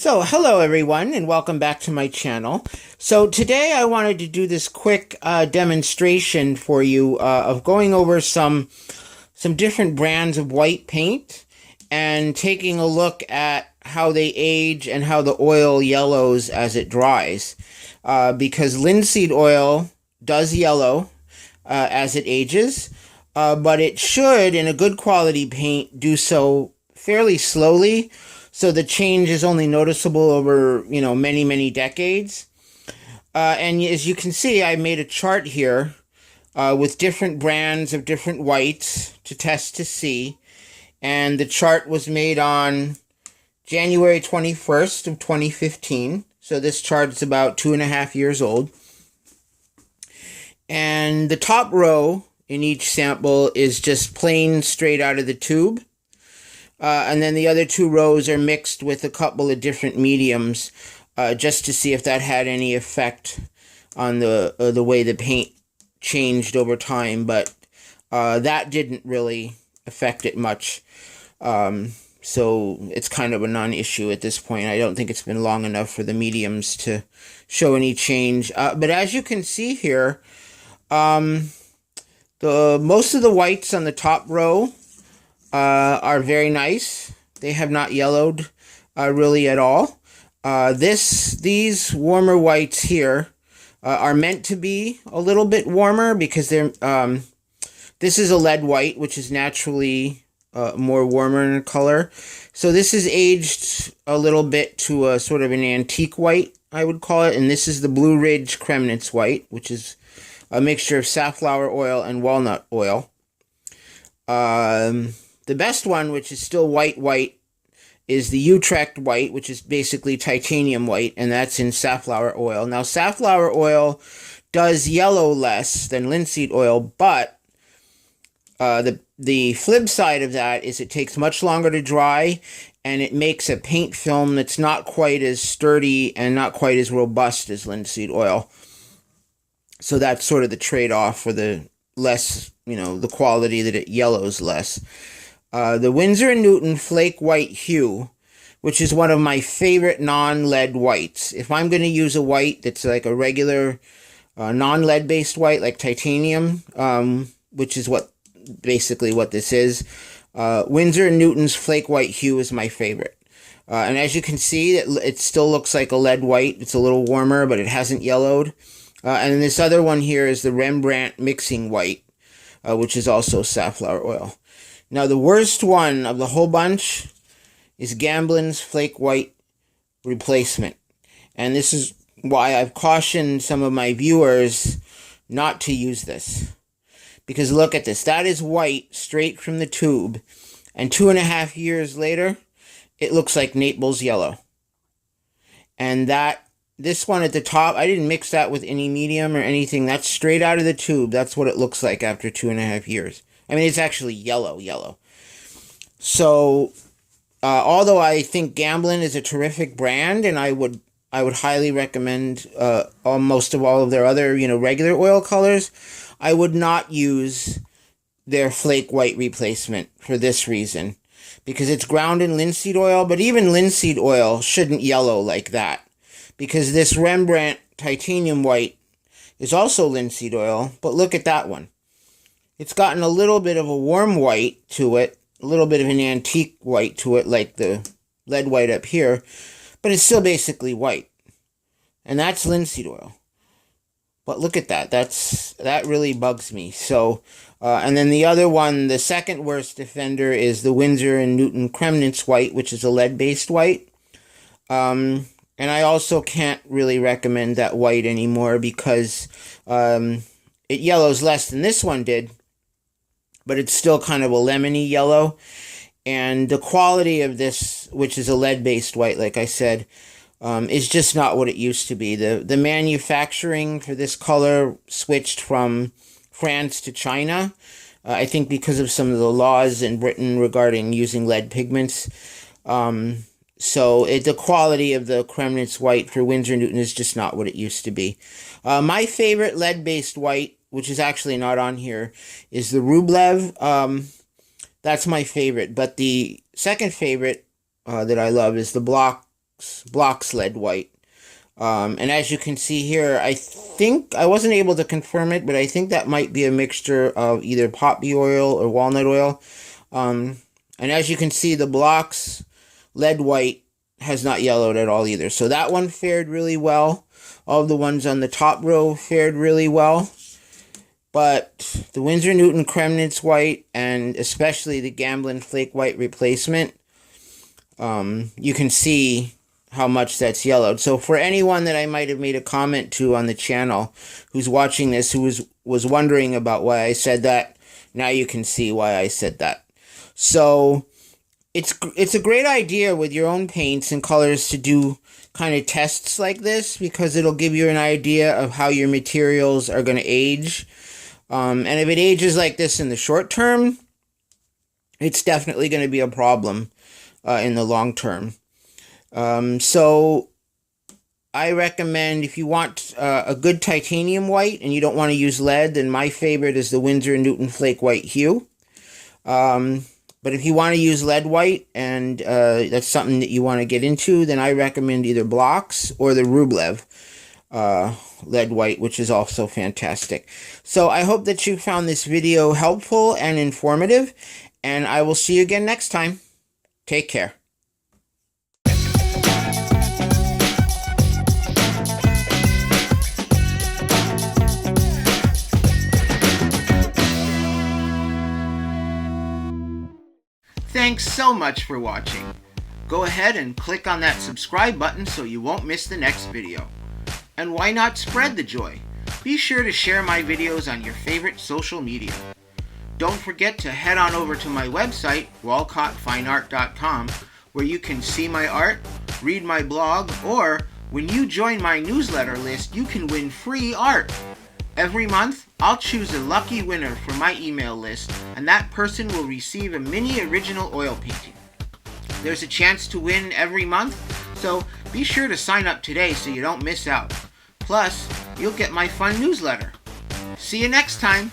So, hello everyone, and welcome back to my channel. So today I wanted to do this quick demonstration for you of going over some different brands of white paint and taking a look at how they age and how the oil yellows as it dries. Because linseed oil does yellow as it ages, but it should, in a good quality paint, do so fairly slowly. So the change is only noticeable over, many, many decades. And as you can see, I made a chart here with different brands of different whites to test to see. And the chart was made on January 21st of 2015. So this chart is about 2.5 years old. And the top row in each sample is just plain straight out of the tube. And then the other two rows are mixed with a couple of different mediums just to see if that had any effect on the way the paint changed over time. But that didn't really affect it much. So it's kind of a non-issue at this point. I don't think it's been long enough for the mediums to show any change. But as you can see here, most of the whites on the top row are very nice. They have not yellowed really at all. These warmer whites here are meant to be a little bit warmer because they're this is a lead white, which is naturally more warmer in color. So this is aged a little bit to a sort of an antique white, I would call it. And this is the Blue Ridge Kremnitz white, which is a mixture of safflower oil and walnut oil. The best one, which is still white, is the Utrecht white, which is basically titanium white, and that's in safflower oil. Now, safflower oil does yellow less than linseed oil, but the flip side of that is it takes much longer to dry, and it makes a paint film that's not quite as sturdy and not quite as robust as linseed oil. So that's sort of the trade-off for the less, the quality that it yellows less. The Winsor & Newton Flake White hue, which is one of my favorite non-lead whites. If I'm going to use a white that's like a regular non-lead based white, like titanium, which is basically what this is, Winsor & Newton's Flake White hue is my favorite. And as you can see, it still looks like a lead white. It's a little warmer, but it hasn't yellowed. And this other one here is the Rembrandt Mixing White, which is also safflower oil. Now, the worst one of the whole bunch is Gamblin's Flake White Replacement. And this is why I've cautioned some of my viewers not to use this. Because look at this. That is white straight from the tube. And 2.5 years later, it looks like Naples yellow. And this one at the top, I didn't mix that with any medium or anything. That's straight out of the tube. That's what it looks like after 2.5 years. I mean, it's actually yellow. So, although I think Gamblin is a terrific brand, and I would highly recommend most of all of their other, regular oil colors, I would not use their Flake White replacement for this reason. Because it's ground in linseed oil, but even linseed oil shouldn't yellow like that. Because this Rembrandt titanium white is also linseed oil, but look at that one. It's gotten a little bit of a warm white to it, a little bit of an antique white to it, like the lead white up here, but it's still basically white. And that's linseed oil. But look at that. That really bugs me. So, and then the other one, the second worst offender, is the Winsor & Newton Kremnitz white, which is a lead-based white. And I also can't really recommend that white anymore because it yellows less than this one did. But it's still kind of a lemony yellow. And the quality of this, which is a lead-based white, like I said, is just not what it used to be. The manufacturing for this color switched from France to China, I think because of some of the laws in Britain regarding using lead pigments. So the quality of the Kremnitz white for Winsor & Newton is just not what it used to be. My favorite lead-based white, which is actually not on here, is the Rublev. That's my favorite. But the second favorite that I love is the Block blocks lead white. And as you can see here, I think, I wasn't able to confirm it, but I think that might be a mixture of either poppy oil or walnut oil. And as you can see, the blocks lead white has not yellowed at all either. So that one fared really well. All the ones on the top row fared really well. But the Winsor Newton Kremnitz White, and especially the Gamblin Flake White replacement, you can see how much that's yellowed. So for anyone that I might have made a comment to on the channel who's watching this, who was wondering about why I said that, now you can see why I said that. So it's a great idea with your own paints and colors to do kind of tests like this, because it'll give you an idea of how your materials are going to age. And if it ages like this in the short term, it's definitely going to be a problem in the long term. So I recommend, if you want a good titanium white and you don't want to use lead, then my favorite is the Winsor Newton Flake White Hue. But if you want to use lead white, and that's something that you want to get into, then I recommend either blocks or the Rublev lead white, which is also fantastic. So I hope that you found this video helpful and informative, and I will see you again next time. Take care. Thanks so much for watching. Go ahead and click on that subscribe button so you won't miss the next video. And why not spread the joy? Be sure to share my videos on your favorite social media. Don't forget to head on over to my website, walcottfineart.com, where you can see my art, read my blog, or when you join my newsletter list, you can win free art. Every month, I'll choose a lucky winner from my email list, and that person will receive a mini original oil painting. There's a chance to win every month, so be sure to sign up today so you don't miss out. Plus, you'll get my fun newsletter. See you next time!